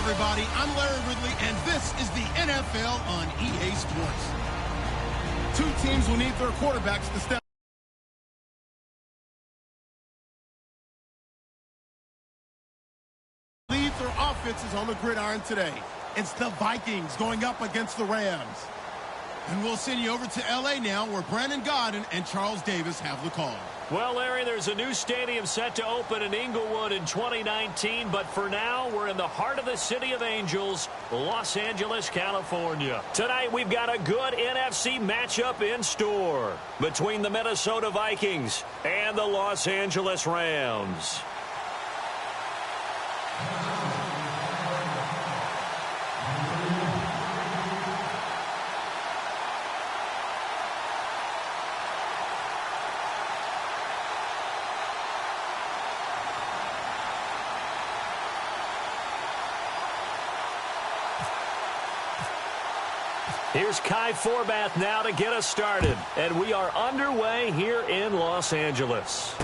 everybody. I'm Larry Ridley, and this is the NFL on EA Sports. Two teams will need their quarterbacks to step. Lead their offenses on the gridiron today. It's the Vikings going up against the Rams. And we'll send you over to L.A. now, where Brandon Godden and Charles Davis have the call. Well, Larry, there's a new stadium set to open in Inglewood in 2019, but for now, we're in the heart of the City of Angels, Los Angeles, California. Tonight, we've got a good NFC matchup in store between the Minnesota Vikings and the Los Angeles Rams. Here's Kai Forbath now to get us started. And we are underway here in Los Angeles.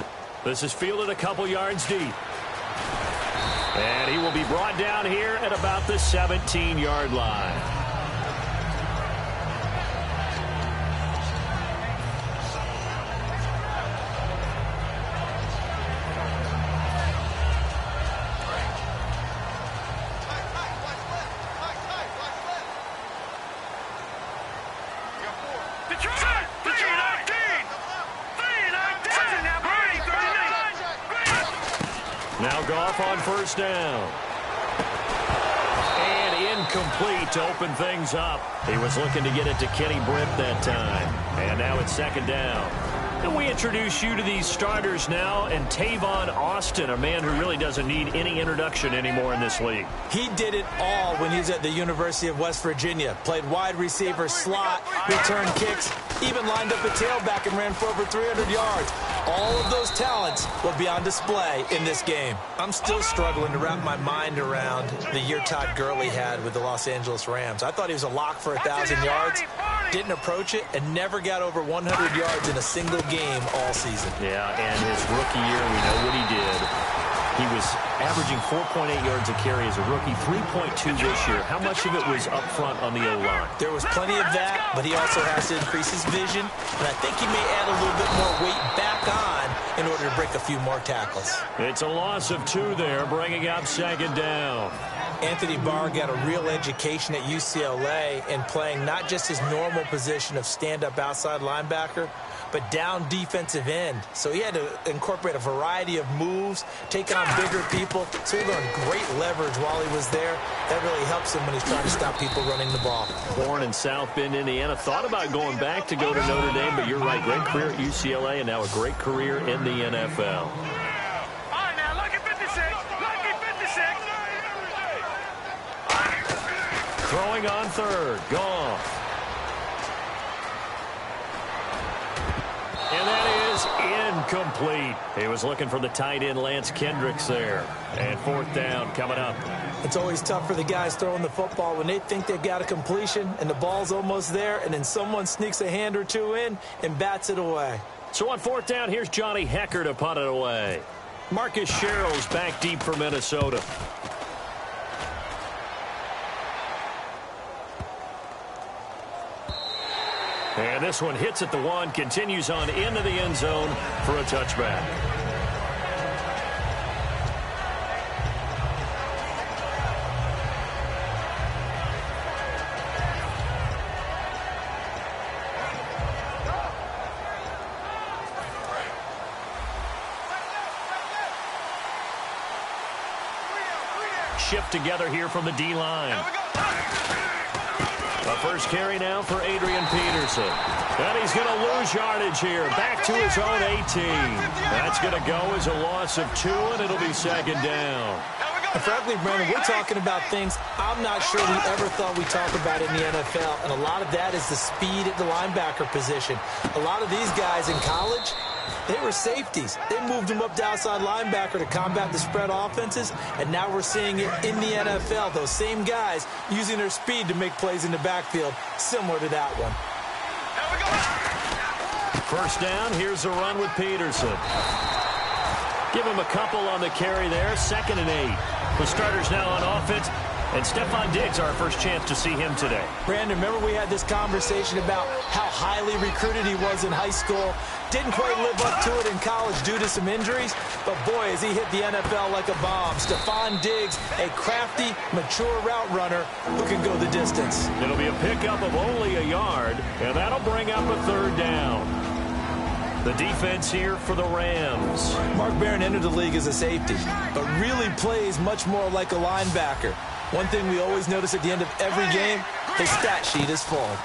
This is fielded a couple yards deep. And he will be brought down here at about the 17-yard line. Now Goff on first down. And incomplete to open things up. He was looking to get it to Kenny Britt that time. And now it's second down. And we introduce you to these starters now. And Tavon Austin, a man who really doesn't need any introduction anymore in this league. He did it all when he was at the University of West Virginia. Played wide receiver, slot, returned kicks, even lined up a tailback and ran for over 300 yards. All of those talents will be on display in this game. I'm still struggling to wrap my mind around the year Todd Gurley had with the Los Angeles Rams. I thought he was a lock for 1,000 yards, didn't approach it, and never got over 100 yards in a single game all season. Yeah, and his rookie year, we know what he did. He was averaging 4.8 yards a carry as a rookie, 3.2 this year. How much of it was up front on the O-line? There was plenty of that, but he also has to increase his vision. And I think he may add a little bit more weight back on in order to break a few more tackles. It's a loss of 2 there, bringing up second down. Anthony Barr got a real education at UCLA in playing not just his normal position of stand-up outside linebacker, but down defensive end. So he had to incorporate a variety of moves, take on bigger people. So he learned great leverage while he was there. That really helps him when he's trying to stop people running the ball. Born in South Bend, Indiana. Thought about going back to go to Notre Dame, but you're right. Great career at UCLA and now a great career in the NFL. Throwing on third. Goff. And that is incomplete. He was looking for the tight end Lance Kendricks there. And fourth down coming up. It's always tough for the guys throwing the football when they think they've got a completion and the ball's almost there, and then someone sneaks a hand or two in and bats it away. So on fourth down, here's Johnny Hecker to punt it away. Marcus Sherrill's back deep for Minnesota. And this one hits at the 1, continues on into the end zone for a touchback. Shift together here from the D-line. A first carry now for Adrian Peterson. And he's going to lose yardage here. Back to his own 18. That's going to go as a loss of 2, and it'll be second down. And frankly, Brandon, we're talking about things I'm not sure we ever thought we'd talk about in the NFL. And a lot of that is the speed at the linebacker position. A lot of these guys in college, they were safeties. They moved them up to outside linebacker to combat the spread offenses, and now we're seeing it in the NFL. Those same guys using their speed to make plays in the backfield, similar to that one. First down, here's a run with Peterson. Give him a couple on the carry there, 2nd and 8. The starters now on offense, And Stephon Diggs, our first chance to see him today. Brandon, remember we had this conversation about how highly recruited he was in high school. Didn't quite live up to it in college due to some injuries. But, boy, as he hit the NFL like a bomb. Stephon Diggs, a crafty, mature route runner who can go the distance. It'll be a pickup of only a yard, and that'll bring up a third down. The defense here for the Rams. Mark Barron entered the league as a safety, but really plays much more like a linebacker. One thing we always notice at the end of every game, his stat sheet is full.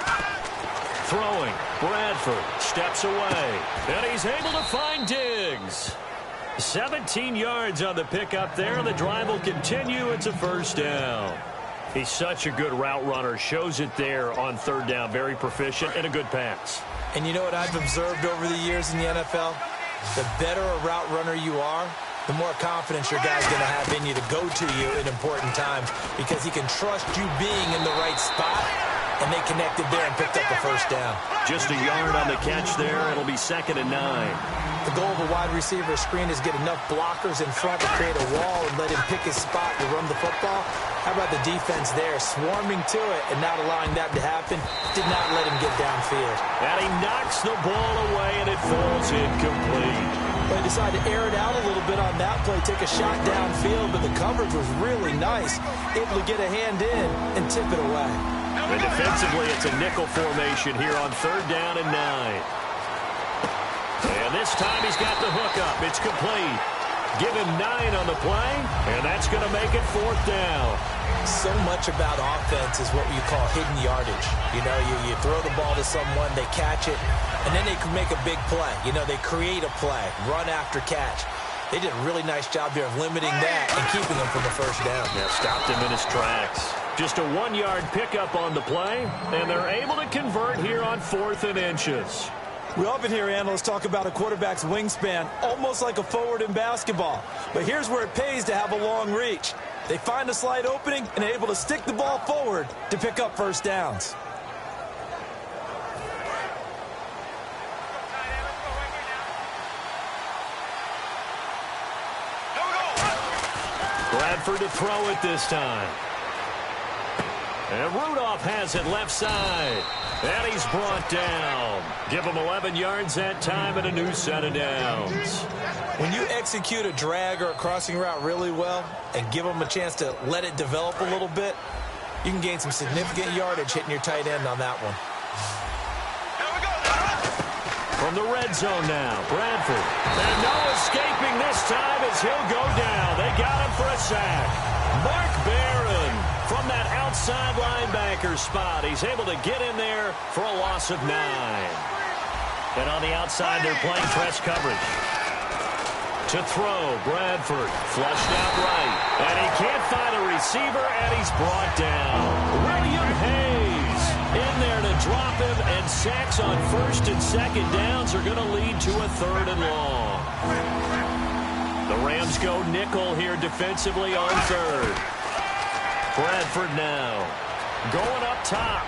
Throwing, Bradford steps away, and he's able to find Diggs. 17 yards on the pickup there, and the drive will continue. It's a first down. He's such a good route runner, shows it there on third down. Very proficient and a good pass. And you know what I've observed over the years in the NFL? The better a route runner you are, the more confidence your guy's going to have in you to go to you in important times because he can trust you being in the right spot, and they connected there and picked up the first down. Just a yard on the catch there. It'll be 2nd and 9. The goal of a wide receiver screen is get enough blockers in front to create a wall and let him pick his spot to run the football. How about the defense there, swarming to it and not allowing that to happen? Did not let him get downfield. And he knocks the ball away, and it falls incomplete. They decided to air it out a little bit on that play, take a shot downfield, but the coverage was really nice, able to get a hand in and tip it away. And defensively, it's a nickel formation here on 3rd down and 9. And this time he's got the hook up. It's complete. Give him 9 on the play, and that's going to make it 4th down. So much about offense is what you call hidden yardage. You know, you throw the ball to someone, they catch it, and then they can make a big play. You know, they create a play, run after catch. They did a really nice job there of limiting that and keeping him from the first down. Yeah, stopped him in his tracks. Just a 1-yard pickup on the play, and they're able to convert here on 4th and inches. We often hear analysts talk about a quarterback's wingspan, almost like a forward in basketball. But here's where it pays to have a long reach. They find a slight opening and are able to stick the ball forward to pick up first downs. Bradford to throw it this time. And Rudolph has it left side. And he's brought down. Give him 11 yards that time and a new set of downs. When you execute a drag or a crossing route really well and give them a chance to let it develop a little bit, you can gain some significant yardage hitting your tight end on that one. From the red zone now, Bradford. And no escaping this time as he'll go down. They got him for a sack. Mark Barron from that outside linebacker spot. He's able to get in there for a loss of 9. And on the outside, they're playing press coverage. To throw, Bradford flushed out right. And he can't find a receiver, and he's brought down. William Hayes in there to drop him, and sacks on 1st and 2nd downs are going to lead to a 3rd and long. The Rams go nickel here defensively on 3rd. Bradford now going up top.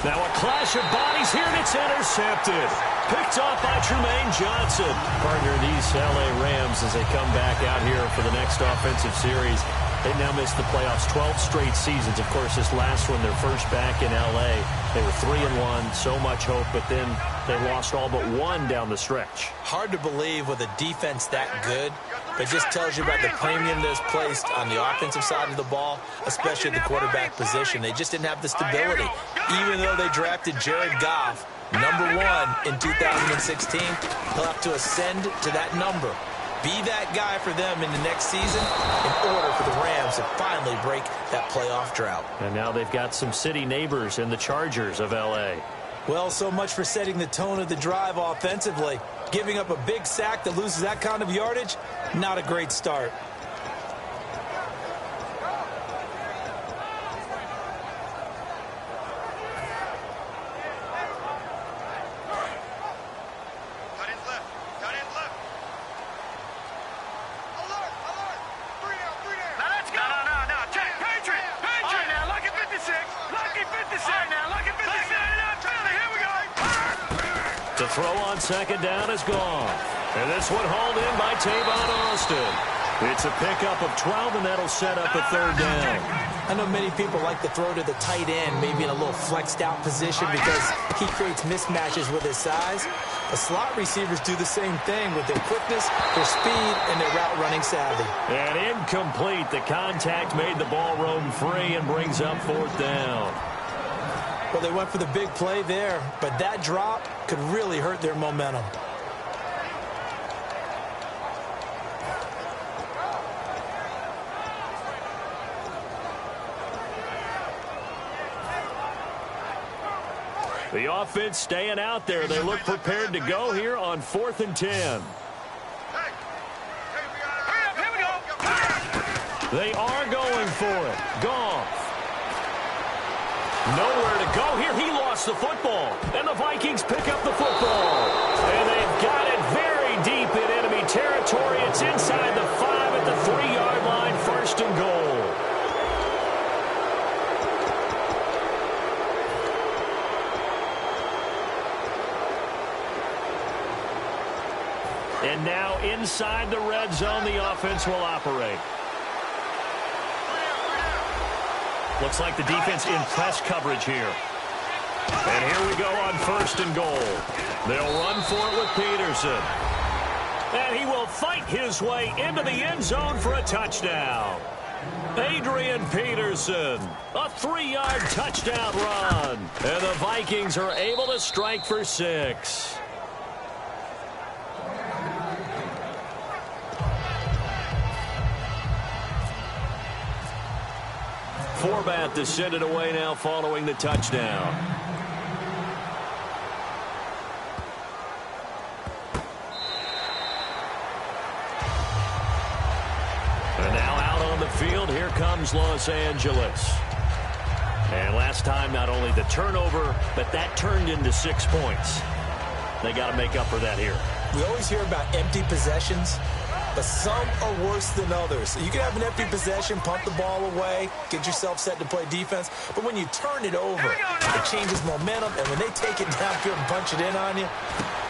Now a clash of bodies here, and it's intercepted. Picked off by Tremaine Johnson. Partner in these L.A. Rams as they come back out here for the next offensive series. They now missed the playoffs 12 straight seasons. Of course, this last one, their first back in L.A. They were 3-1, so much hope, but then they lost all but 1 down the stretch. Hard to believe with a defense that good, but just tells you about the premium that's placed on the offensive side of the ball, especially at the quarterback position. They just didn't have the stability. Even though they drafted Jared Goff, number 1 in 2016, he'll have to ascend to that number. Be that guy for them in the next season in order for the Rams to finally break that playoff drought. And now they've got some city neighbors in the Chargers of L.A. Well, so much for setting the tone of the drive offensively. Giving up a big sack that loses that kind of yardage, not a great start. The throw on 2nd down is gone. And this one hauled in by Tavon Austin. It's a pickup of 12, and that'll set up a third down. I know many people like to throw to the tight end, maybe in a little flexed out position because he creates mismatches with his size. The slot receivers do the same thing with their quickness, their speed, and their route running savvy. And incomplete. The contact made the ball roam free and brings up fourth down. Well, they went for the big play there, but that drop could really hurt their momentum. The offense staying out there. They look prepared to go here on 4th and 10. They are going for it. Goff. Nowhere to go here. He lost the football. And the Vikings pick up the football. And they've got it very deep in enemy territory. It's inside the 5 at the 3-yard line. 1st and goal. And now inside the red zone, the offense will operate. Looks like the defense in press coverage here. And here we go on 1st and goal. They'll run for it with Peterson. And he will fight his way into the end zone for a touchdown. Adrian Peterson, a 3-yard touchdown run. And the Vikings are able to strike for 6. Forbat to send it away now following the touchdown. And now out on the field, here comes Los Angeles. And last time, not only the turnover, but that turned into 6 points. They got to make up for that here. We always hear about empty possessions, but some are worse than others. So you can have an empty possession, pump the ball away, get yourself set to play defense. But when you turn it over, it changes momentum. And when they take it downfield and punch it in on you,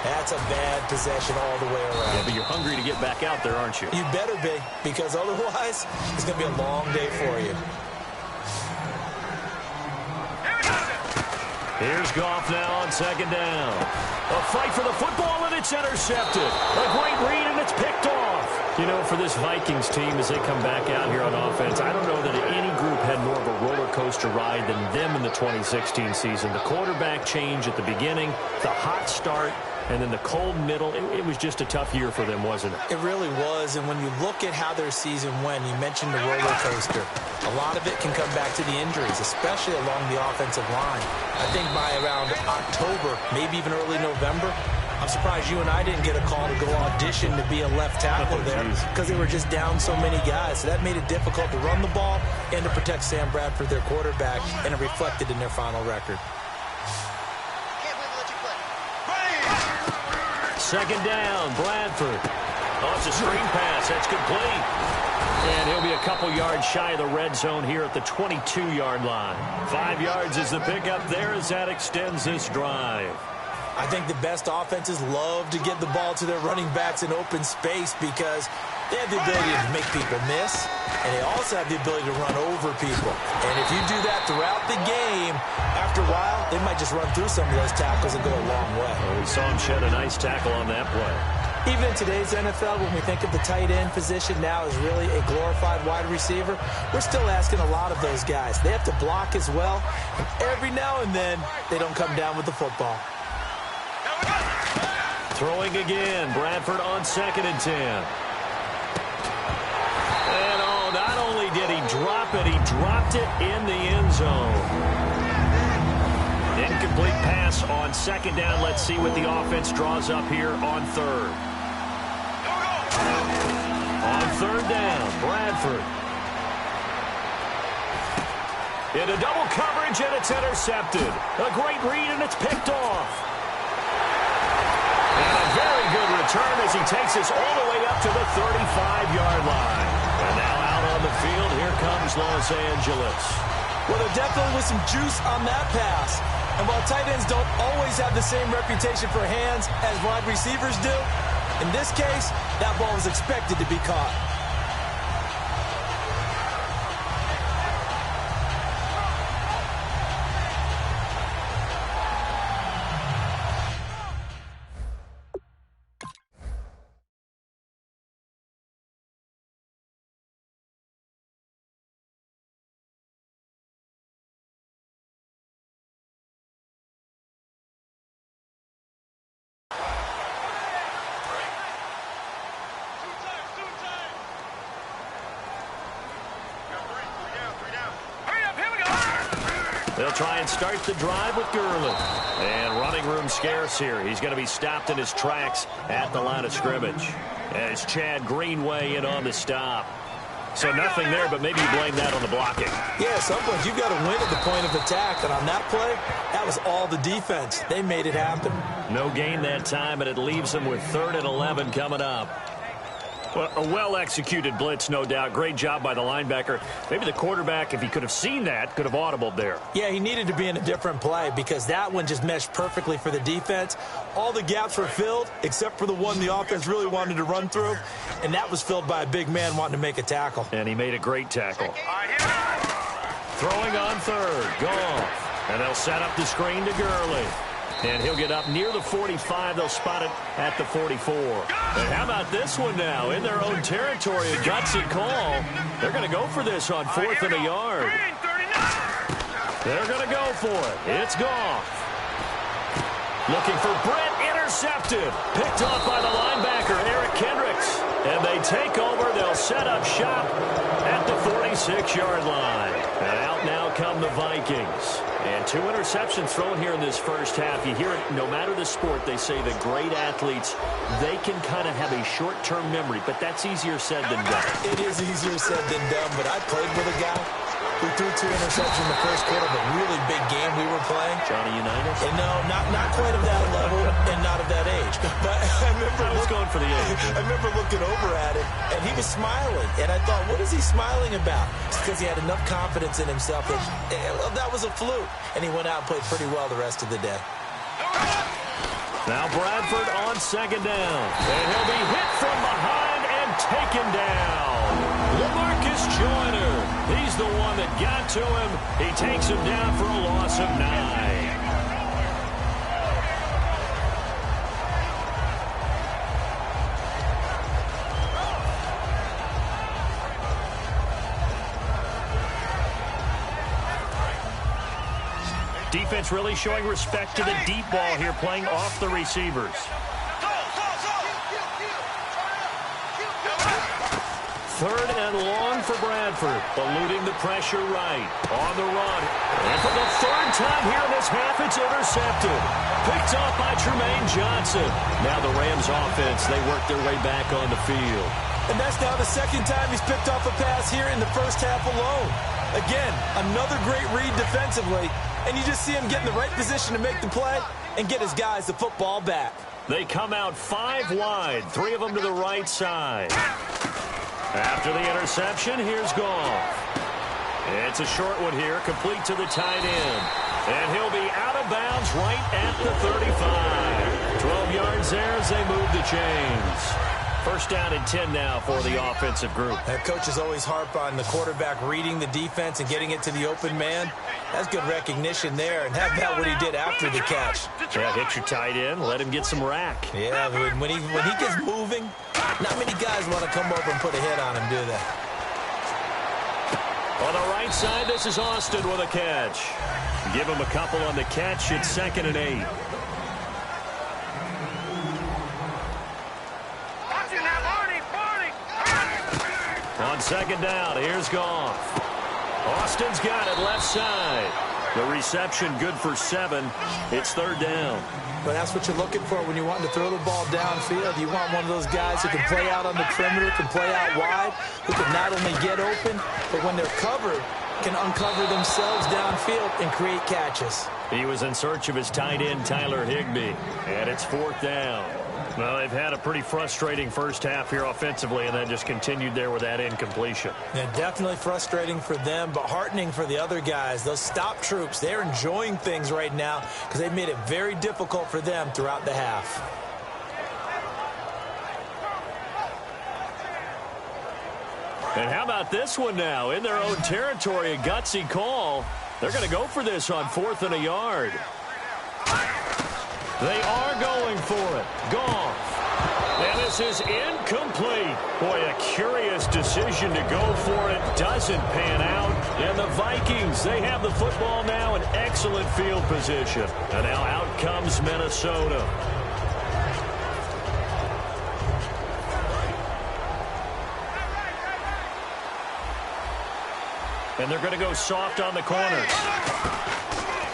that's a bad possession all the way around. Yeah, but you're hungry to get back out there, aren't you? You better be, because otherwise, it's going to be a long day for you. Here's Goff now on 2nd down. A fight for the football, and it's intercepted. A great read, and it's picked off. You know, for this Vikings team, as they come back out here on offense, I don't know that any group had more of a roller coaster ride than them in the 2016 season. The quarterback change at the beginning, the hot start, and then the cold middle. It was just a tough year for them, wasn't it? It really was, and when you look at how their season went, you mentioned the roller coaster. A lot of it can come back to the injuries, especially along the offensive line. I think by around October, maybe even early November, I'm surprised you and I didn't get a call to go audition to be a left tackle there because they were just down so many guys. So that made it difficult to run the ball and to protect Sam Bradford, their quarterback, and it reflected in their final record. 2nd down, Bradford. Oh, it's a screen pass. That's complete. And he'll be a couple yards shy of the red zone here at the 22-yard line. 5 yards is the pickup there as that extends this drive. I think the best offenses love to get the ball to their running backs in open space because they have the ability to make people miss, and they also have the ability to run over people. And if you do that throughout the game, after a while, they might just run through some of those tackles and go a long way. Well, we saw him shed a nice tackle on that play. Even in today's NFL, when we think of the tight end position now as really a glorified wide receiver, we're still asking a lot of those guys. They have to block as well, and every now and then, they don't come down with the football. Throwing again, Bradford on 2nd and 10. And oh, not only did he drop it, he dropped it in the end zone. Incomplete pass on 2nd down. Let's see what the offense draws up here on 3rd. On 3rd down, Bradford. Into double coverage, and it's intercepted. A great read, and it's picked off. And a very good return as he takes us all the way up to the 35-yard line. And now out on the field, here comes Los Angeles. Well, there definitely was some juice on that pass. And while tight ends don't always have the same reputation for hands as wide receivers do, in this case, that ball was expected to be caught. They'll try and start the drive with Gurley. And running room scarce here. He's going to be stopped in his tracks at the line of scrimmage. As Chad Greenway in on the stop. So nothing there, but maybe you blame that on the blocking. Yeah, at some point you've got to win at the point of attack. And on that play, that was all the defense. They made it happen. No gain that time, and it leaves them with 3rd and 11 coming up. Well, a well-executed blitz, no doubt. Great job by the linebacker. Maybe the quarterback, if he could have seen that, could have audibled there. Yeah, he needed to be in a different play because that one just meshed perfectly for the defense. All the gaps were filled except for the one the offense really wanted to run through, and that was filled by a big man wanting to make a tackle. And he made a great tackle. Throwing on 3rd. Goff. And they'll set up the screen to Gurley. And he'll get up near the 45. They'll spot it at the 44. And how about this one now? In their own territory, a gutsy call. They're going to go for this on 4th and a yard. They're going to go for it. It's Goff. Looking for Brett. Intercepted. Picked off by the linebacker, Eric Kendricks. And they take over. They'll set up shop at the 46-yard line. And out now come the Vikings. And 2 interceptions thrown here in this first half. You hear it, no matter the sport, they say the great athletes, they can kind of have a short-term memory, but that's easier said than done. It is easier said than done, but I played with a guy who threw 2 interceptions in the first quarter of a really big game we were playing. Johnny Unitas? And no, not quite of that level and not of that age. But I was going for the age. I remember looking over at him, and he was smiling. And I thought, what is he smiling about? It's because he had enough confidence in himself that that was a fluke. And he went out and played pretty well the rest of the day. Now Bradford on 2nd down. And he'll be hit from behind and taken down. LaMarcus Joyner. He's the one that got to him. He takes him down for a loss of 9. Defense really showing respect to the deep ball here, playing off the receivers. Third and long for Bradford, eluding the pressure right. On the run. And for the 3rd time here in this half, it's intercepted. Picked off by Tremaine Johnson. Now the Rams offense, they work their way back on the field. And that's now the 2nd time he's picked off a pass here in the first half alone. Again, another great read defensively. And you just see him get in the right position to make the play and get his guys the football back. They come out 5 wide, 3 of them to the right side. After the interception, here's Goff. It's a short one here, complete to the tight end. And he'll be out of bounds right at the 35. 12 yards there as they move the chains. First down and 10 now for the offensive group. That coaches always harp on the quarterback reading the defense and getting it to the open man. That's good recognition there, and how about what he did after the catch? Yeah, hit your tight end, let him get some rack. Yeah, when he gets moving, not many guys want to come over and put a hit on him, do they? On the right side, this is Austin with a catch. Give him a couple on the catch. It's 2nd and 8. On 2nd down, here's Goff. Austin's got it left side. The reception good for 7. It's 3rd down. But that's what you're looking for when you want to throw the ball downfield. You want one of those guys who can play out on the perimeter, can play out wide, who can not only get open, but when they're covered, can uncover themselves downfield and create catches. He was in search of his tight end, Tyler Higbee, and it's 4th down. Well, they've had a pretty frustrating first half here offensively, and then just continued there with that incompletion. Yeah, definitely frustrating for them, but heartening for the other guys. Those stop troops, they're enjoying things right now because they've made it very difficult for them throughout the half. And how about this one now? In their own territory, a gutsy call. They're going to go for this on 4th and a yard. They are going for it. Goff. And this is incomplete. Boy, a curious decision to go for it. Doesn't pan out. And the Vikings, they have the football now in excellent field position. And now out comes Minnesota. And they're going to go soft on the corners.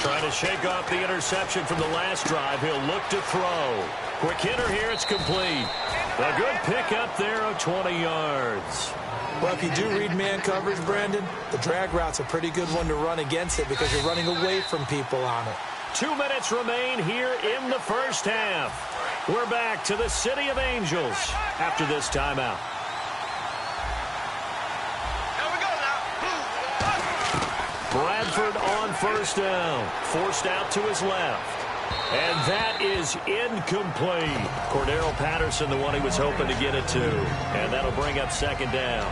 Trying to shake off the interception from the last drive. He'll look to throw. Quick hitter here. It's complete. A good pickup there of 20 yards. Well, if you do read man coverage, Brandon, the drag route's a pretty good one to run against it because you're running away from people on it. 2 minutes remain here in the first half. We're back to the City of Angels after this timeout. Bradford on first down. Forced out to his left. And that is incomplete. Cordero Patterson, the one he was hoping to get it to. And that'll bring up second down.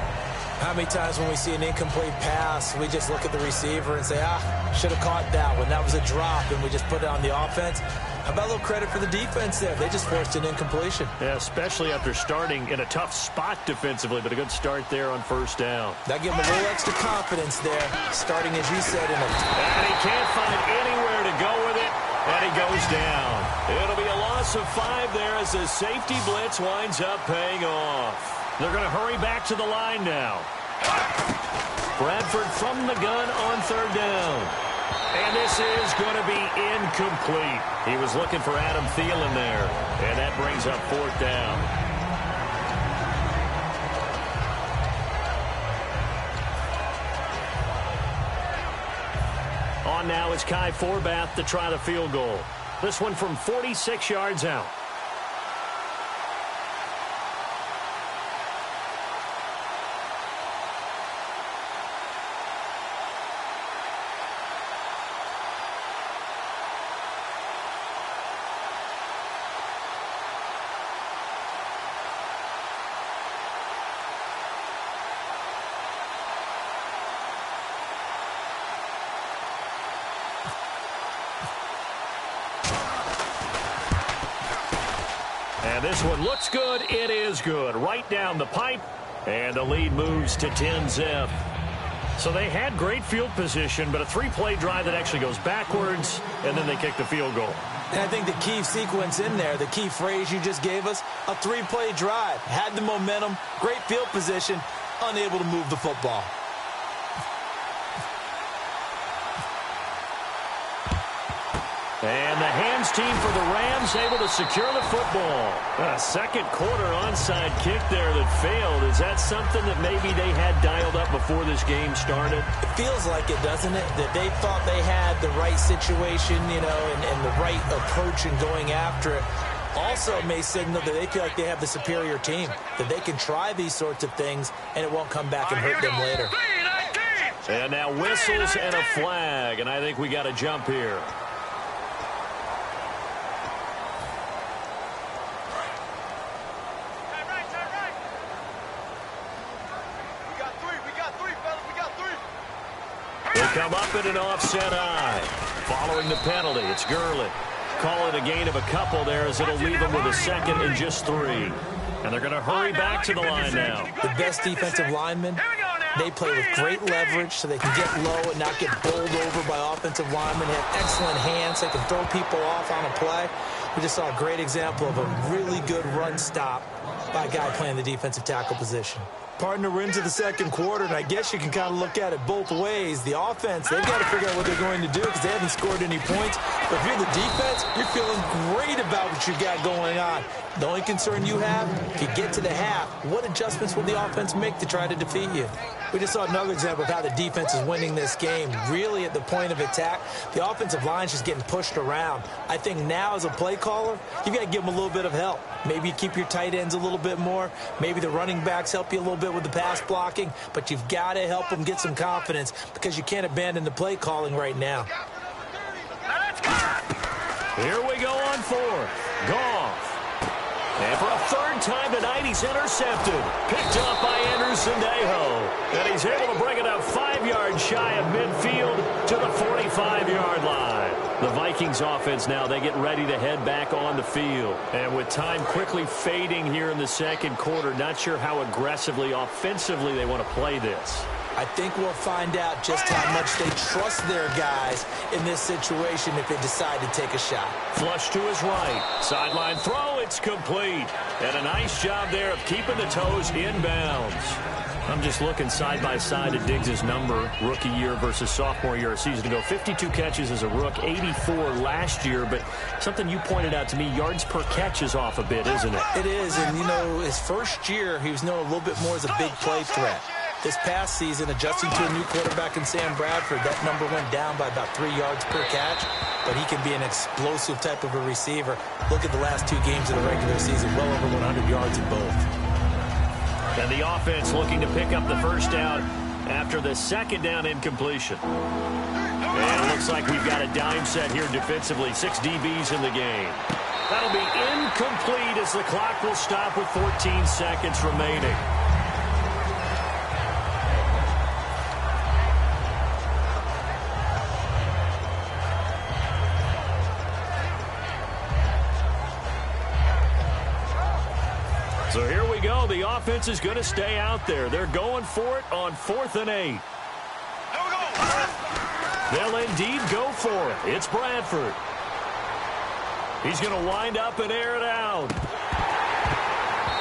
How many times when we see an incomplete pass, we just look at the receiver and say, should have caught that one. That was a drop, and we just put it on the offense. How about a little credit for the defense there? They just forced an incompletion. Yeah, especially after starting in a tough spot defensively, but a good start there on first down. That gave him a little extra confidence there, starting, as you said, in a... And he can't find anywhere to go with it, and he goes down. It'll be a loss of 5 there as the safety blitz winds up paying off. They're going to hurry back to the line now. Bradford from the gun on third down. And this is going to be incomplete. He was looking for Adam Thielen there. And that brings up fourth down. On now is Kai Forbath to try the field goal. This one from 46 yards out. And this one looks good. It is good. Right down the pipe. And the lead moves to 10-zip. So they had great field position, but a 3-play drive that actually goes backwards, and then they kick the field goal. And I think the key sequence in there, the key phrase you just gave us, a 3-play drive. Had the momentum, great field position, unable to move the football. And the hands team for the Rams able to secure the football. A second quarter onside kick there that failed. Is that something that maybe they had dialed up before this game started? It feels like it, doesn't it? That they thought they had the right situation, you know, and the right approach in going after it. Also may signal that they feel like they have the superior team, that they can try these sorts of things and it won't come back and hurt them later. And now whistles and a flag, and I think we got a jump here. Come up in an offset eye. Following the penalty, it's Gurley. Call it a gain of a couple there as it'll leave them with a second and just 3. And they're going to hurry back to the line now. The best defensive linemen, they play with great leverage so they can get low and not get bowled over by offensive linemen. They have excellent hands. They can throw people off on a play. We just saw a great example of a really good run stop by a guy playing the defensive tackle position. Partner, we're into the second quarter, and I guess you can kind of look at it both ways. The offense, they've got to figure out what they're going to do because they haven't scored any points. But if you're the defense, you're feeling great about what you got going on. The only concern you have, if you get to the half, what adjustments will the offense make to try to defeat you? We just saw another example of how the defense is winning this game. Really at the point of attack, the offensive line's just getting pushed around. I think now as a play caller, you've got to give them a little bit of help. Maybe you keep your tight ends a little bit more. Maybe the running backs help you a little bit with the pass blocking. But you've got to help them get some confidence because you can't abandon the play calling right now. Here we go on fourth. Goff. And for a third time tonight, he's intercepted. Picked up by Anderson Dejo. And he's able to bring it up 5 yards shy of midfield to the 45-yard line. The Vikings offense now, they get ready to head back on the field. And with time quickly fading here in the second quarter, not sure how aggressively, offensively they want to play this. I think we'll find out just how much they trust their guys in this situation if they decide to take a shot. Flush to his right. Sideline throw, it's complete. And a nice job there of keeping the toes inbounds. I'm just looking side by side at Diggs' number, rookie year versus sophomore year a season ago. 52 catches as a rook, 84 last year. But something you pointed out to me, yards per catch is off a bit, isn't it? It is, and, you know, his first year, he was known a little bit more as a big play threat. This past season, adjusting to a new quarterback in Sam Bradford, that number went down by about 3 yards per catch, but he can be an explosive type of a receiver. Look at the last 2 games of the regular season, well over 100 yards in both. And the offense looking to pick up the first down after the second down incompletion. And it looks like we've got a dime set here defensively. 6 DBs in the game. That'll be incomplete as the clock will stop with 14 seconds remaining. So here we go. The offense is going to stay out there. They're going for it on 4th and 8. They'll indeed go for it. It's Bradford. He's going to wind up and air it out.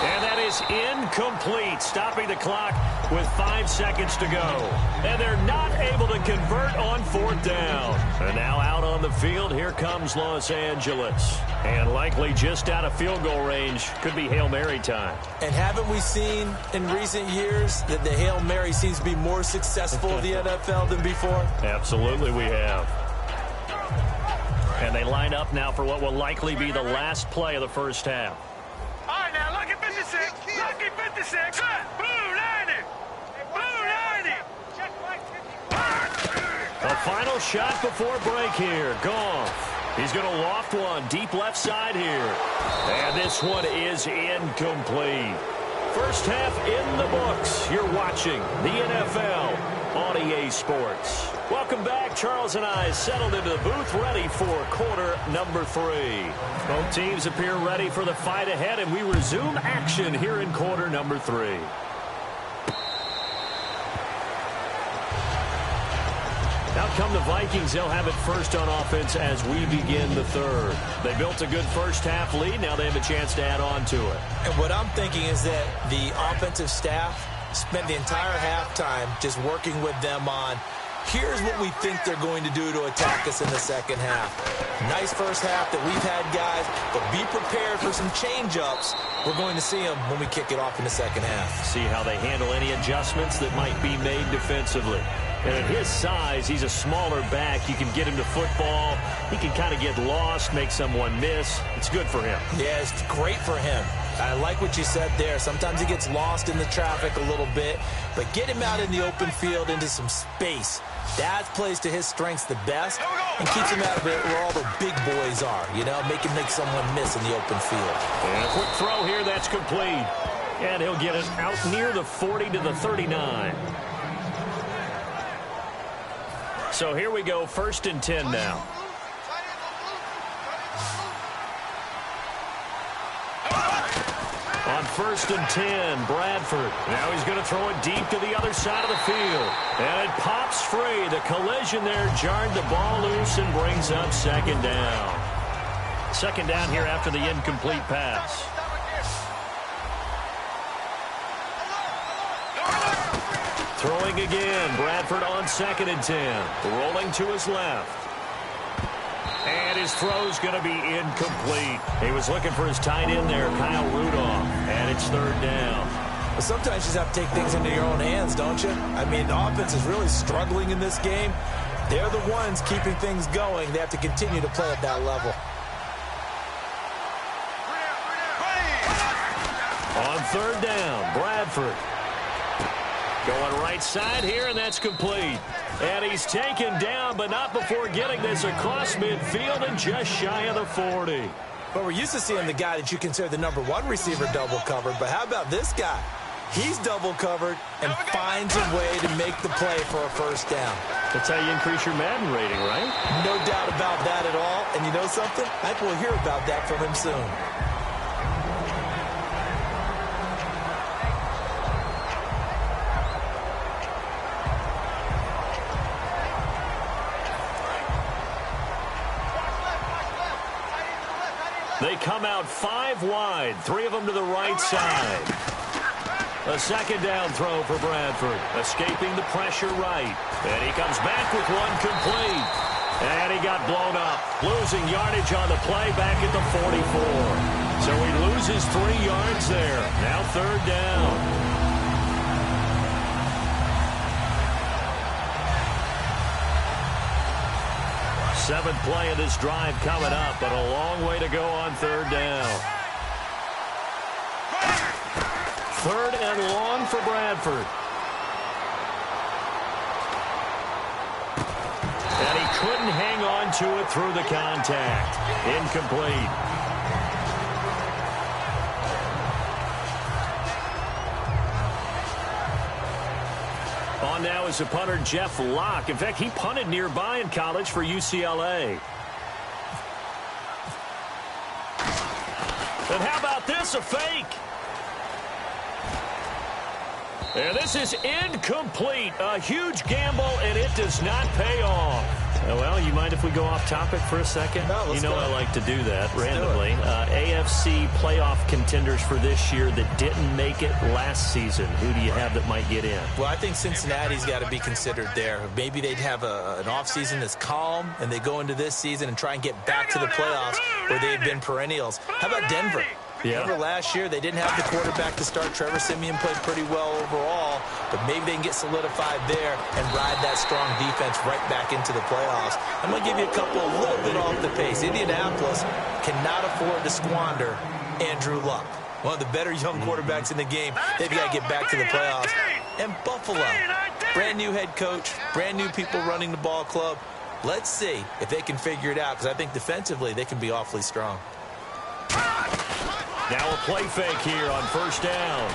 And that is incomplete, stopping the clock with 5 seconds to go. And they're not able to convert on 4th down. And now out on the field, here comes Los Angeles. And likely just out of field goal range. Could be Hail Mary time. And haven't we seen in recent years that the Hail Mary seems to be more successful in the NFL than before? Absolutely we have. And they line up now for what will likely be the last play of the first half. All right, now, lucky 56. Lucky 56. Blue 90. Blue 90. A final shot before break here. Goff. He's going to loft one deep left side here. And this one is incomplete. First half in the books. You're watching the NFL on EA Sports. Welcome back. Charles and I settled into the booth ready for quarter number 3. Both teams appear ready for the fight ahead, and we resume action here in quarter number 3. Out come the Vikings. They'll have it first on offense as we begin the third. They built a good first half lead. Now they have a chance to add on to it. And what I'm thinking is that the offensive staff spent the entire halftime just working with them on, here's what we think they're going to do to attack us in the second half. Nice first half that we've had, guys, but be prepared for some change-ups. We're going to see them when we kick it off in the second half. See how they handle any adjustments that might be made defensively. And at his size, he's a smaller back. You can get him to football. He can kind of get lost, make someone miss. It's good for him. Yeah, it's great for him. I like what you said there. Sometimes he gets lost in the traffic a little bit, but get him out in the open field into some space. That plays to his strengths the best and keeps him out of it where all the big boys are, you know, make someone miss in the open field. And a quick throw here, that's complete. And he'll get it out near the 40 to the 39. So here we go, 1st and 10 now. On 1st and 10, Bradford. Now he's going to throw it deep to the other side of the field. And it pops free. The collision there jarred the ball loose and brings up 2nd down. 2nd down here after the incomplete pass. Throwing again. Bradford on 2nd and 10. Rolling to his left. And his throw's going to be incomplete. He was looking for his tight end there, Kyle Rudolph. And it's 3rd down. But sometimes you just have to take things into your own hands, don't you? I mean, the offense is really struggling in this game. They're the ones keeping things going. They have to continue to play at that level. On 3rd down, Bradford. Going right side here, and that's complete. And he's taken down, but not before getting this across midfield and just shy of the 40. But we're used to seeing the guy that you consider the #1 receiver double covered. But how about this guy? He's double covered and finds a way to make the play for a first down. That's how you increase your Madden rating, right? No doubt about that at all. And you know something? I think we'll hear about that from him soon. They come out 5 wide, 3 of them to the right side. A second down throw for Bradford. Escaping the pressure right. And he comes back with one complete. And he got blown up. Losing yardage on the play back at the 44. So he loses 3 yards there. Now third down. Seventh play of this drive coming up, but a long way to go on third down. Third and long for Bradford. And he couldn't hang on to it through the contact. Incomplete. On now is the punter Jeff Locke. In fact, he punted nearby in college for UCLA. And how about this, a fake? And this is incomplete. A huge gamble, and it does not pay off. Well, you mind if we go off topic for a second? No, you know I like to do that randomly. AFC playoff contenders for this year that didn't make it last season. Who do you have that might get in? Well, I think Cincinnati's got to be considered there. Maybe they'd have an offseason that's calm, and they go into this season and try and get back to the playoffs where they've been perennials. How about Denver? Yeah. Remember last year, they didn't have the quarterback to start. Trevor Siemian played pretty well overall, but maybe they can get solidified there and ride that strong defense right back into the playoffs. I'm going to give you a couple a little bit off the pace. Indianapolis cannot afford to squander Andrew Luck, one of the better young quarterbacks in the game. They've got to get back to the playoffs. And Buffalo, brand new head coach, brand new people running the ball club. Let's see if they can figure it out, because I think defensively they can be awfully strong. Now a play fake here on first down.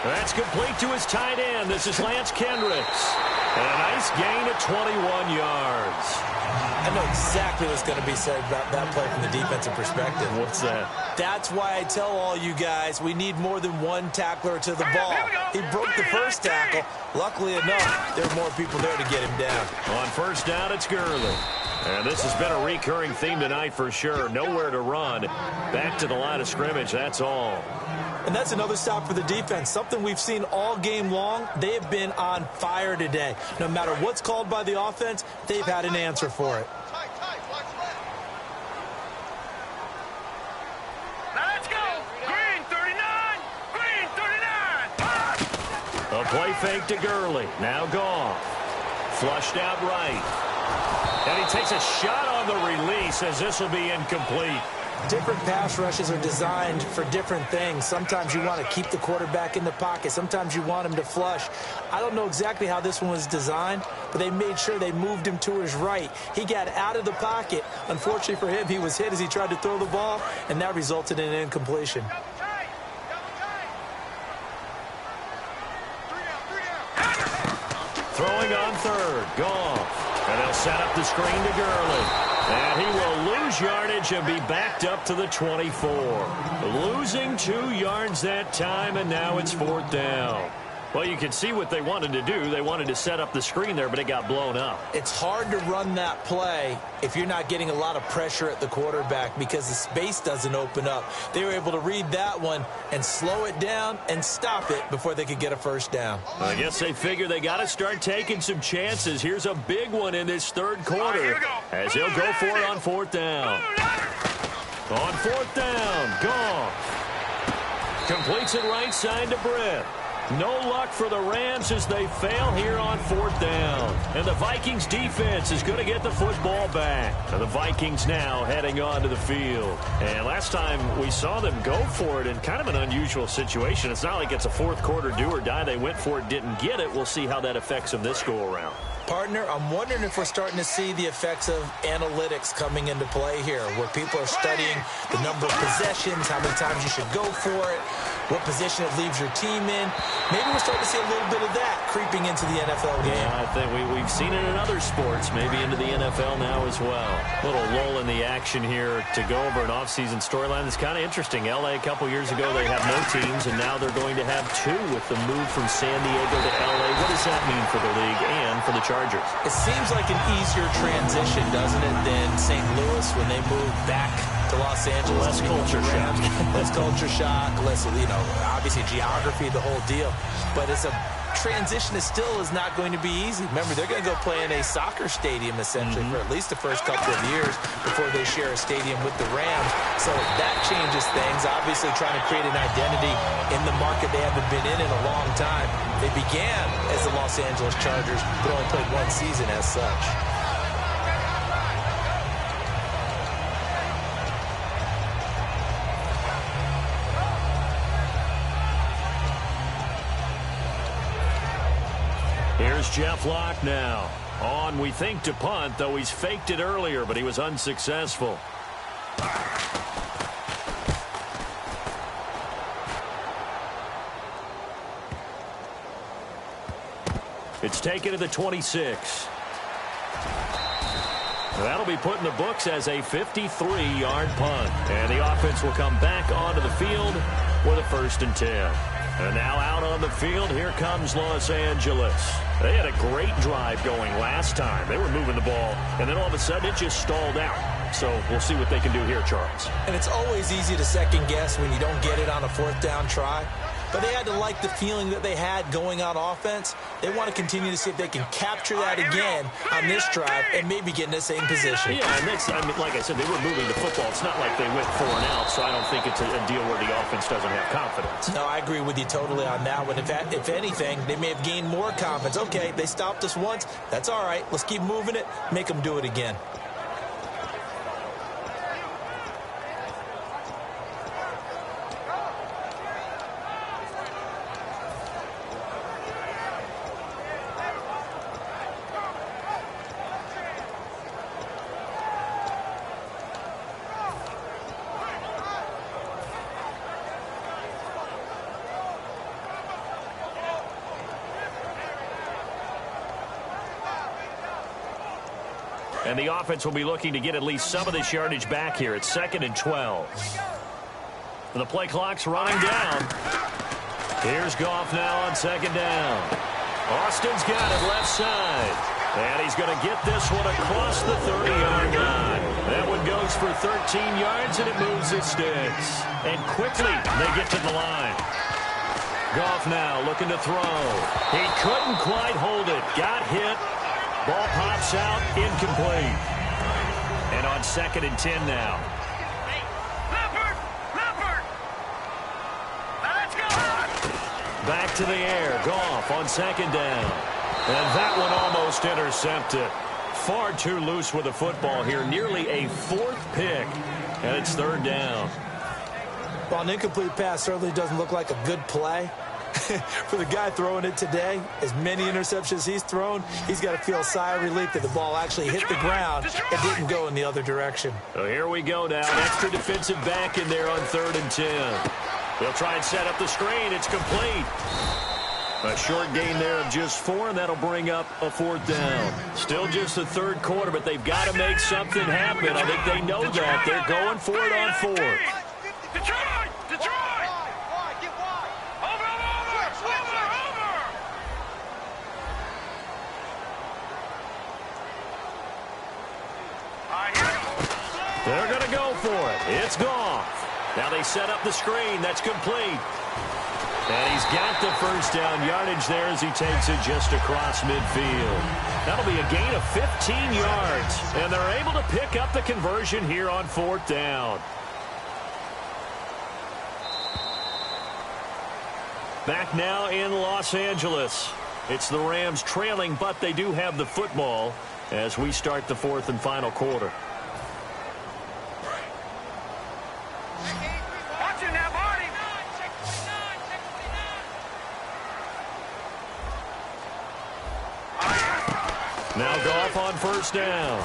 That's complete to his tight end. This is Lance Kendricks. And a nice gain of 21 yards. I know exactly what's going to be said about that play from the defensive perspective. What's that? That's why I tell all you guys we need more than one tackler to the ball. He broke the first tackle. Luckily enough, there are more people there to get him down. On first down, it's Gurley. And this has been a recurring theme tonight for sure. Nowhere to run. Back to the line of scrimmage, that's all. And that's another stop for the defense. Something we've seen all game long. They have been on fire today. No matter what's called by the offense, they've had an answer for it. Now let's go. Green 39. Green 39. A play fake to Gurley. Now Goff. Flushed out right. And he takes a shot on the release as this will be incomplete. Different pass rushes are designed for different things. Sometimes you want to keep the quarterback in the pocket. Sometimes you want him to flush. I don't know exactly how this one was designed, but they made sure they moved him to his right. He got out of the pocket. Unfortunately for him, he was hit as he tried to throw the ball, and that resulted in an incompletion. Throwing on third. Goff. And they'll set up the screen to Gurley. And he will lose yardage and be backed up to the 24. Losing 2 yards that time, and now it's fourth down. Well, you can see what they wanted to do. They wanted to set up the screen there, but it got blown up. It's hard to run that play if you're not getting a lot of pressure at the quarterback because the space doesn't open up. They were able to read that one and slow it down and stop it before they could get a first down. I guess they figure they got to start taking some chances. Here's a big one in this third quarter as he'll go for it on fourth down. On fourth down, Goff completes it right side to Britt. No luck for the Rams as they fail here on fourth down. And the Vikings defense is going to get the football back. And the Vikings now heading onto the field. And last time we saw them go for it in kind of an unusual situation. It's not like it's a fourth quarter do or die. They went for it, didn't get it. We'll see how that affects them this go around. Partner, I'm wondering if we're starting to see the effects of analytics coming into play here, where people are studying the number of possessions, how many times you should go for it, what position it leaves your team in. Maybe we're starting to see a little bit of that creeping into the NFL game. Yeah, I think we've seen it in other sports, maybe into the NFL now as well. A little lull in the action here to go over an offseason storyline that's kind of interesting. LA a couple years ago, they have no teams, and now they're going to have 2 with the move from San Diego to LA. What does that mean for the league and for the Chargers? It seems like an easier transition, doesn't it, than St. Louis when they moved back to Los Angeles. Less culture shock. Less culture shock, less, obviously geography, the whole deal. But it's a transition that still is not going to be easy. Remember, they're going to go play in a soccer stadium, essentially, for at least the first couple of years before they share a stadium with the Rams. So that changes things. Obviously, trying to create an identity in the market they haven't been in a long time. They began as the Los Angeles Chargers, but only played one season as such. Here's Jeff Locke now. On, we think, to punt, though he's faked it earlier, but he was unsuccessful. It's taken to the 26. That'll be put in the books as a 53-yard punt. And the offense will come back onto the field with a 1st and 10. And now out on the field, here comes Los Angeles. They had a great drive going last time. They were moving the ball, and then all of a sudden it just stalled out. So we'll see what they can do here, Charles. And it's always easy to second guess when you don't get it on a 4th down try. But they had to like the feeling that they had going on offense. They want to continue to see if they can capture that again on this drive and maybe get in the same position. Yeah, and that's, like I said, they were moving the football. It's not like they went 4 and out, so I don't think it's a deal where the offense doesn't have confidence. No, I agree with you totally on that one. If anything, they may have gained more confidence. Okay, they stopped us once. That's all right. Let's keep moving it. Make them do it again. And the offense will be looking to get at least some of this yardage back here. It's 2nd and 12. The play clock's running down. Here's Goff now on 2nd down. Austin's got it left side. And he's going to get this one across the 30-yard line. That one goes for 13 yards, and it moves its sticks. And quickly, they get to the line. Goff now looking to throw. He couldn't quite hold it. Got hit. Ball pops out, incomplete. And on 2nd and 10 now. Leopard! Let's go! Back to the air. Goff on 2nd down. And that one almost intercepted. Far too loose with the football here. Nearly a 4th pick. And it's 3rd down. Well, an incomplete pass certainly doesn't look like a good play. For the guy throwing it today, as many interceptions he's thrown, he's got to feel a sigh of relief that the ball actually hit the ground and didn't go in the other direction. So here we go now. An extra defensive back in there on 3rd and 10. They'll try and set up the screen. It's complete. A short gain there of just 4, and that'll bring up a 4th down. Still just the 3rd quarter, but they've got to make something happen. I think they know that. They're going for it on 4th. Detroit! They're going to go for it. It's Goff. Now they set up the screen. That's complete. And he's got the 1st down yardage there as he takes it just across midfield. That'll be a gain of 15 yards. And they're able to pick up the conversion here on 4th down. Back now in Los Angeles. It's the Rams trailing, but they do have the football as we start the 4th and final quarter. Now Goff on 1st down.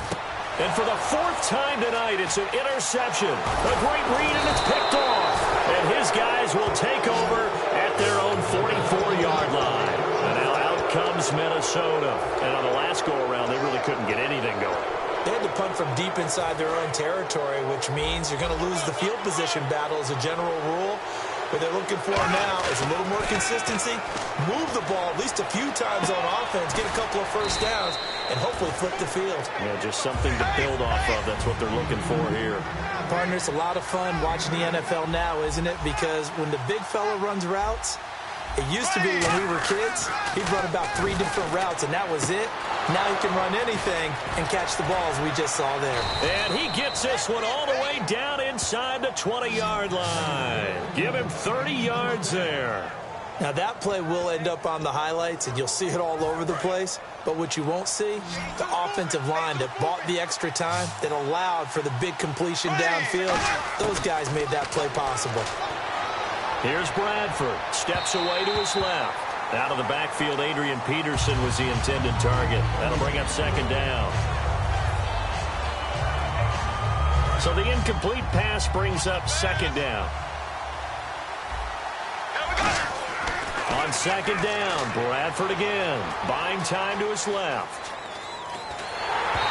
And for the 4th time tonight, it's an interception. A great read, and it's picked off. And his guys will take over at their own 44-yard line. And now out comes Minnesota. And on the last go-around, they really couldn't get anything going. They had to punt from deep inside their own territory, which means you're going to lose the field position battle as a general rule. What they're looking for now is a little more consistency, move the ball at least a few times on offense, get a couple of first downs, and hopefully flip the field. Yeah, just something to build off of. That's what they're looking for here. Partner, it's a lot of fun watching the NFL now, isn't it? Because when the big fella runs routes, it used to be when we were kids, he'd run about 3 different routes, and that was it. Now he can run anything and catch the balls we just saw there. And he gets this one all the way down inside the 20-yard line. Give him 30 yards there. Now, that play will end up on the highlights, and you'll see it all over the place. But what you won't see, the offensive line that bought the extra time, that allowed for the big completion downfield, those guys made that play possible. Here's Bradford. Steps away to his left. Out of the backfield, Adrian Peterson was the intended target. That'll bring up second down. So the incomplete pass brings up second down. On second down, Bradford again. Buying time to his left.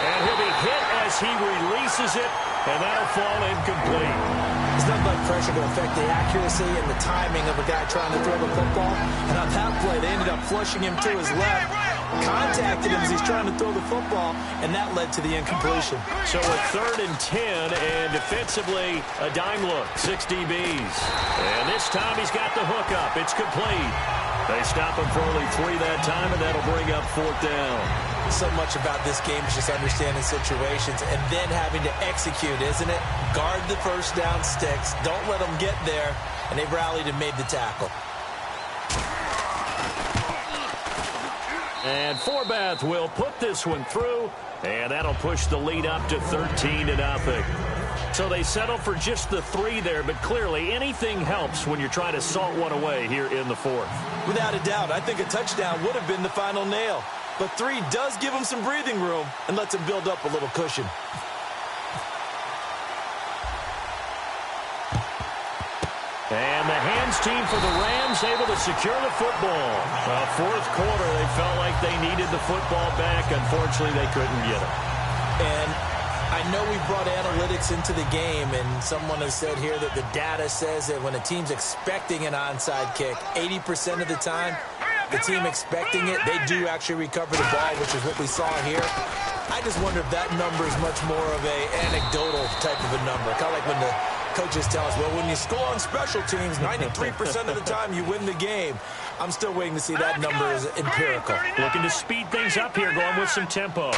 And he'll be hit as he releases it, and that'll fall incomplete. It's nothing like pressure to affect the accuracy and the timing of a guy trying to throw the football. And on that play, they ended up flushing him to his left, contacted him as he's trying to throw the football, and that led to the incompletion. So a 3rd and 10, and defensively, a dime look, 6 DBs. And this time he's got the hook up. It's complete. They stop him for only 3 that time, and that'll bring up 4th down. So much about this game is just understanding situations and then having to execute, isn't it? Guard the first down sticks. Don't let them get there. And they rallied and made the tackle. And Forbath will put this one through, and that'll push the lead up to 13-0. So they settle for just the 3 there, but clearly anything helps when you're trying to salt one away here in the 4th. Without a doubt, I think a touchdown would have been the final nail. But 3 does give him some breathing room and lets him build up a little cushion. And the hands team for the Rams able to secure the football. 4th quarter, they felt like they needed the football back. Unfortunately, they couldn't get it. And I know we brought analytics into the game, and someone has said here that the data says that when a team's expecting an onside kick, 80% of the time, the team expecting it, they do actually recover the ball, which is what we saw here. I just wonder if that number is much more of an anecdotal type of a number. Kind of like when the coaches tell us, well, when you score on special teams, 93% of the time you win the game. I'm still waiting to see that number is empirical. Looking to speed things up here, going with some tempo.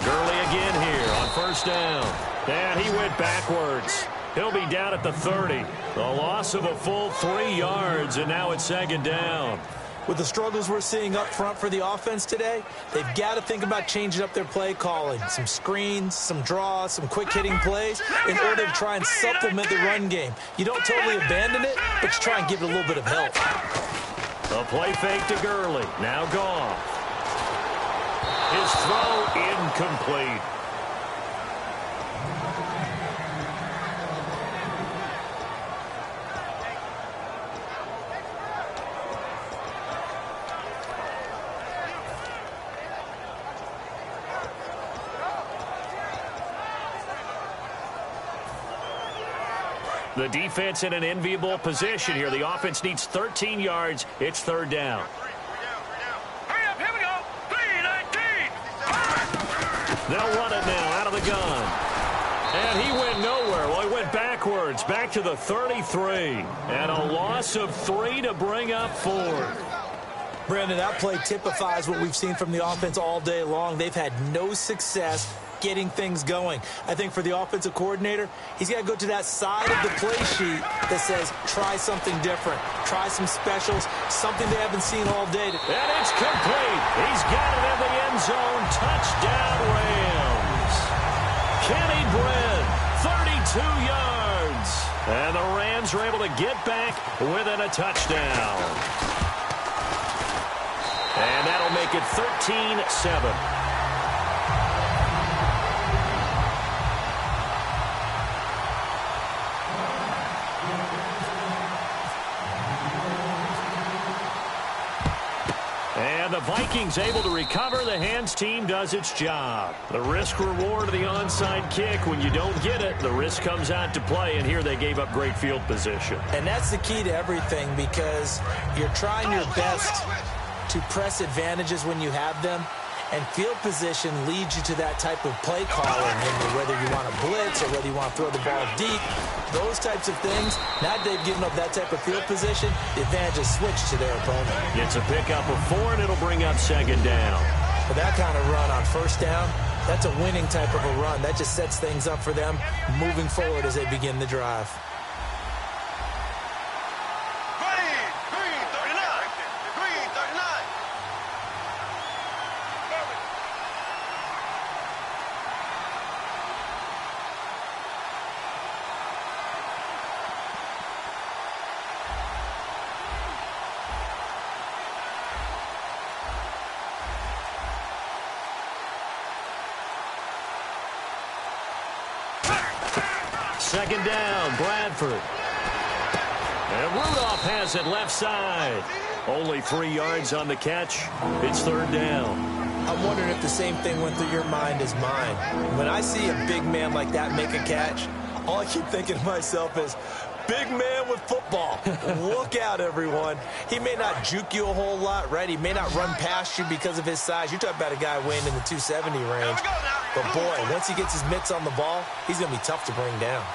Gurley again here on first down. And he went backwards. He'll be down at the 30. The loss of a full 3 yards, and now it's second down. With the struggles we're seeing up front for the offense today, they've got to think about changing up their play calling. Some screens, some draws, some quick-hitting plays in order to try and supplement the run game. You don't totally abandon it, but you try and give it a little bit of help. A play fake to Gurley. Now Goff. His throw incomplete. The defense in an enviable position here. The offense needs 13 yards. It's 3rd down. Hurry up, here we go. 3-19. They'll run it now out of the gun. And he went nowhere. Well, he went backwards, back to the 33. And a loss of 3 to bring up 4. Brandon, that play typifies what we've seen from the offense all day long. They've had no success getting things going. I think for the offensive coordinator, he's got to go to that side of the play sheet that says, try something different. Try some specials, something they haven't seen all day. And it's complete. He's got it in the end zone. Touchdown, Rams. Kenny Brent, 32 yards. And the Rams are able to get back within a touchdown. And that'll make it 13-7. And the Vikings Vikings able to recover. The hands team does its job. The risk reward of the onside kick. When you don't get it, the risk comes out to play, and here they gave up great field position. And that's the key to everything, because you're trying your best to press advantages when you have them, and field position leads you to that type of play calling, whether you want to blitz or whether you want to throw the ball deep. Those types of things, now they've given up that type of field position, the advantage is switched to their opponent. It's a pickup of 4, and it'll bring up second down. For that kind of run on first down, that's a winning type of a run. That just sets things up for them moving forward as they begin the drive. Second down, Bradford. And Rudolph has it left side. Only 3 yards on the catch. It's third down. I'm wondering if the same thing went through your mind as mine. When I see a big man like that make a catch, all I keep thinking to myself is, big man with football. Look out, everyone. He may not juke you a whole lot, right? He may not run past you because of his size. You're talking about a guy weighing in the 270 range. But, boy, once he gets his mitts on the ball, he's going to be tough to bring down.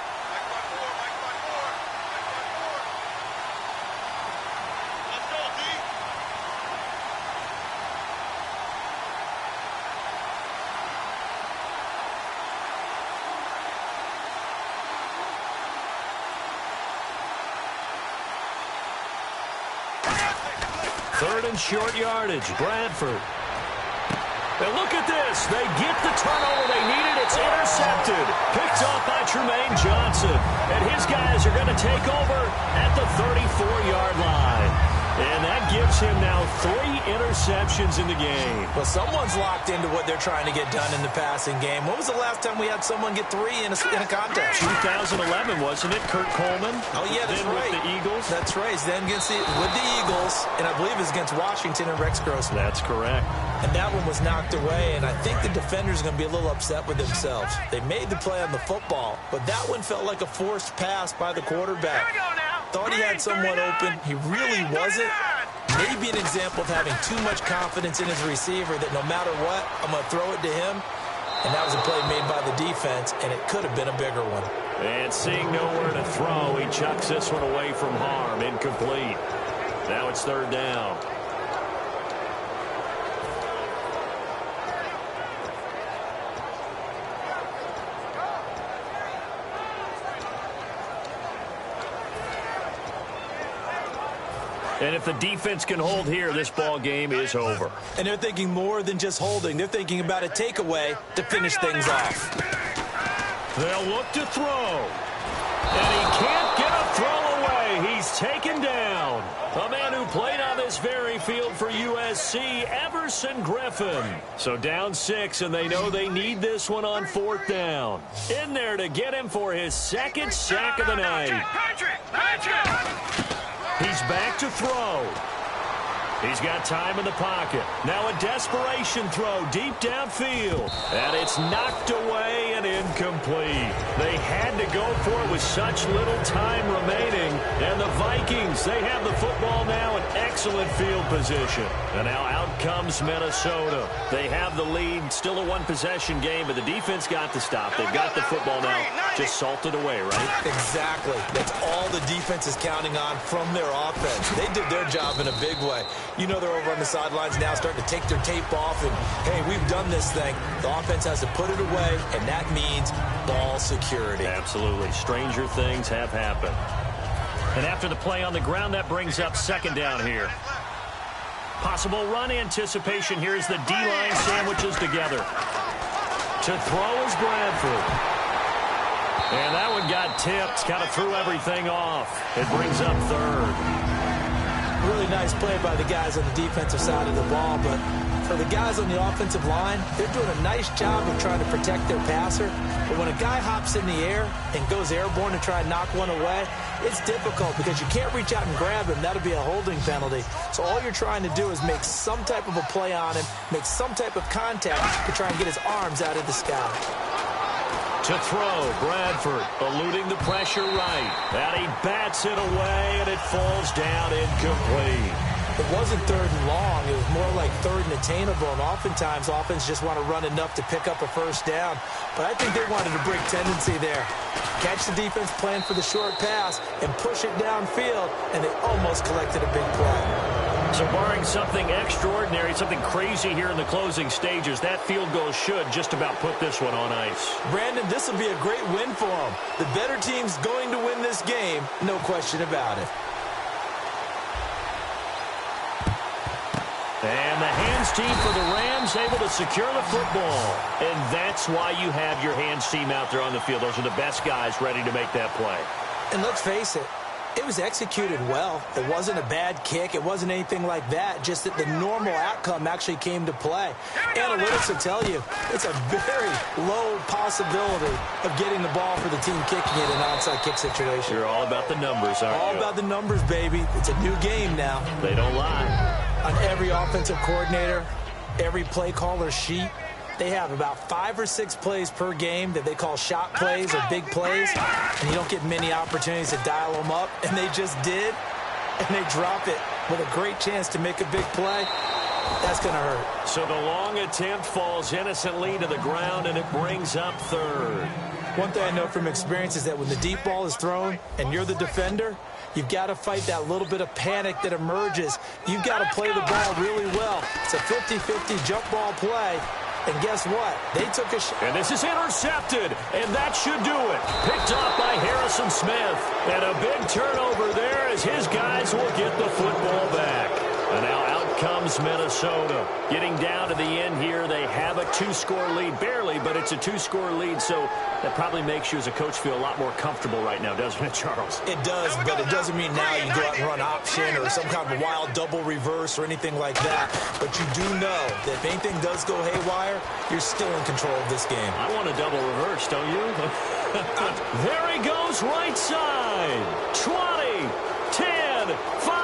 Third and short yardage, Bradford. And look at this. They get the turnover they needed. It's intercepted. Picked off by Tremaine Johnson. And his guys are going to take over at the 34-yard line. And that gives him now 3 interceptions in the game. Well, someone's locked into what they're trying to get done in the passing game. When was the last time we had someone get 3 in a contest? 2011, wasn't it? Kurt Coleman. Oh, yeah, that's then right. With the Eagles. That's right. Then with the Eagles, and I believe it was against Washington and Rex Grossman. That's correct. And that one was knocked away, and I think the defenders are going to be a little upset with themselves. They made the play on the football, but that one felt like a forced pass by the quarterback. Thought he had someone open. He really wasn't. Maybe an example of having too much confidence in his receiver that no matter what, I'm going to throw it to him. And that was a play made by the defense, and it could have been a bigger one. And seeing nowhere to throw, he chucks this one away from harm. Incomplete. Now it's third down. And if the defense can hold here, this ball game is over. And they're thinking more than just holding. They're thinking about a takeaway to finish things off. They'll look to throw. And he can't get a throw away. He's taken down. A man who played on this very field for USC, Everson Griffin. So down 6, and they know they need this one on fourth down. In there to get him for his second sack of the night. He's back to throw. He's got time in the pocket. Now a desperation throw deep downfield. And it's knocked away and incomplete. They had to go for it with such little time remaining. And the Vikings, they have the football now in excellent field position. And now out comes Minnesota. They have the lead. Still a one-possession game, but the defense got the stop. They've got the football now. Just salted away, right? Exactly. That's all the defense is counting on from their offense. They did their job in a big way. You know they're over on the sidelines now starting to take their tape off and, hey, we've done this thing. The offense has to put it away, and that means ball security. Absolutely. Stranger things have happened. And after the play on the ground, that brings up second down here. Possible run anticipation here as the D-line sandwiches together. To throw is Bradford. And that one got tipped, kind of threw everything off. It brings up third. Really nice play by the guys on the defensive side of the ball, but for the guys on the offensive line, they're doing a nice job of trying to protect their passer. But when a guy hops in the air and goes airborne to try and knock one away, it's difficult because you can't reach out and grab him. That'll be a holding penalty. So all you're trying to do is make some type of a play on him, make some type of contact to try and get his arms out of the sky. To throw, Bradford eluding the pressure right. And he bats it away, and it falls down incomplete. It wasn't third and long. It was more like third and attainable, and oftentimes offense just want to run enough to pick up a first down. But I think they wanted a break tendency there. Catch the defense plan for the short pass and push it downfield, and they almost collected a big play. So barring something extraordinary, something crazy here in the closing stages, that field goal should just about put this one on ice. Brandon, this will be a great win for them. The better team's going to win this game, no question about it. And the hands team for the Rams able to secure the football. And that's why you have your hands team out there on the field. Those are the best guys ready to make that play. And let's face it, it was executed well. It wasn't a bad kick. It wasn't anything like that. Just that the normal outcome actually came to play. Analytics will tell you it's a very low possibility of getting the ball for the team kicking it in an onside kick situation. You're all about the numbers, aren't you? All about the numbers, baby. It's a new game now. They don't lie. On every offensive coordinator, every play caller sheet, they have about 5 or 6 plays per game that they call shot plays or big plays, and you don't get many opportunities to dial them up, and they just did, and they drop it with a great chance to make a big play. That's going to hurt. So the long attempt falls innocently to the ground, and it brings up third. One thing I know from experience is that when the deep ball is thrown and you're the defender, you've got to fight that little bit of panic that emerges. You've got to play the ball really well. It's a 50-50 jump ball play. And guess what? They took a shot. And this is intercepted, and that should do it. Picked off by Harrison Smith. And a big turnover there as his guys will get the football back. And now out comes Minnesota. Getting down to the end here, they have a 2-score lead. Barely, but it's a 2-score lead, so that probably makes you as a coach feel a lot more comfortable right now, doesn't it, Charles? It does, but it doesn't mean now you go out and run option or some kind of a wild double reverse or anything like that. But you do know that if anything does go haywire, you're still in control of this game. I want a double reverse, don't you? There he goes right side. 20, 10, 5.